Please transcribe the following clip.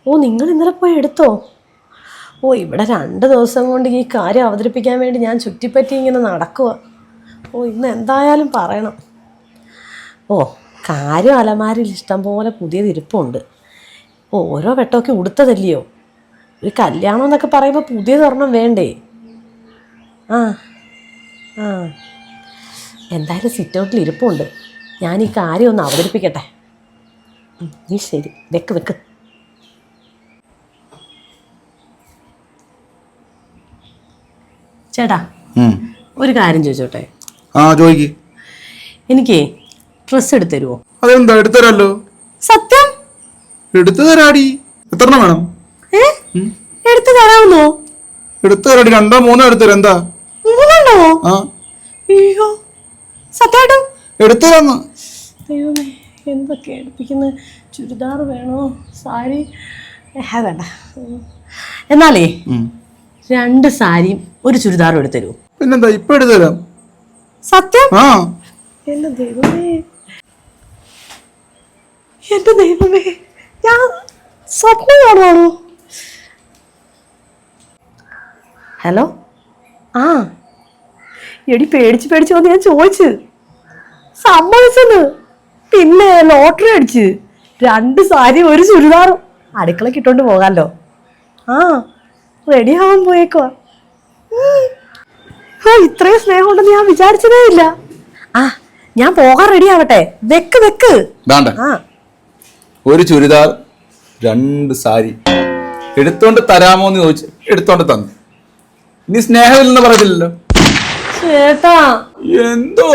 ഓ നിങ്ങൾ ഇന്നലെ പോയി എടുത്തോ? ഓ ഇവിടെ 2 ദിവസം കൊണ്ട് ഈ കാര്യം അവതരിപ്പിക്കാൻ വേണ്ടി ഞാൻ ചുറ്റിപ്പറ്റി ഇങ്ങനെ നടക്കുക. ഓ ഇന്ന് എന്തായാലും പറയണം. ഓ കാര്യം അലമാരിൽ ഇഷ്ടം പോലെ പുതിയത് ഇരിപ്പുണ്ട്. ഓരോ വെട്ടമൊക്കെ ഉടുത്തതല്ലയോ. ഒരു കല്യാണം എന്നൊക്കെ പറയുമ്പോൾ പുതിയതൊരെണ്ണം വേണ്ടേ? ആ ആ എന്തായാലും സിറ്റ് ഔട്ടിൽ ഇരിപ്പുണ്ട്. ഞാൻ ഈ കാര്യം ഒന്ന് അവതരിപ്പിക്കട്ടെ. നീ ശരി വെക്ക്. ചേട്ടാ ഒരു കാര്യം ചോദിച്ചോട്ടെ? ചോദിക്ക്. എനിക്ക് ഡ്രസ്സ് എടുത്തു തരുമോ? അതെന്താ എടുത്തരാല്ലോ. സത്യം എടുത്തു തരാടി. എത്ര വേണം? എടുത്തു തരാമെന്നോ? എടുത്തു തരാടി. 2 3 എടുത്തരാ. എന്താ 3 അയ്യോ സത്യമായിട്ടും എടുത്തു തരാന്ന്. ദൈവമേ എന്തൊക്കെ എടുപ്പിക്കുന്നത്. ചുരിദാർ വേണോ സാരി? വേണ്ട. എന്നാലേ 2 സാരിയും 1 ചുരിദാറും എടുത്തു തരുമോ? പിന്നെന്താ ഇപ്പൊ എടുത്തു തരാം. സത്യം? എന്റെ ദൈവമേ ഞാൻ സ്വപ്നം കാണുവാണോ? ഹലോ എടി പേടിച്ച് വന്ന് ഞാൻ ചോദിച്ചു. സമ്മതിച്ചെന്ന്. പിന്നെ ലോട്ടറി അടിച്ച് 2 സാരി 1 ചുരിദാറും അടുക്കളക്ക് ഇട്ടോണ്ട് പോകാമല്ലോ. റെഡി ആവാൻ പോയേക്കുവാ. ഇത്രയും സ്നേഹം ഉണ്ടെന്ന് ഞാൻ വിചാരിച്ചതേ ഇല്ല. ഞാൻ പോകാൻ റെഡി ആവട്ടെ. വെക്ക്. 1 ചുരിദാർ 2 സാരി എടുത്തോണ്ട് തരാമോ എന്ന് ചോദിച്ചു. എടുത്തോണ്ട് തന്നു. ഇനി സ്നേഹമില്ലെന്ന് പറഞ്ഞില്ലല്ലോ ചേട്ടാ. എന്തോ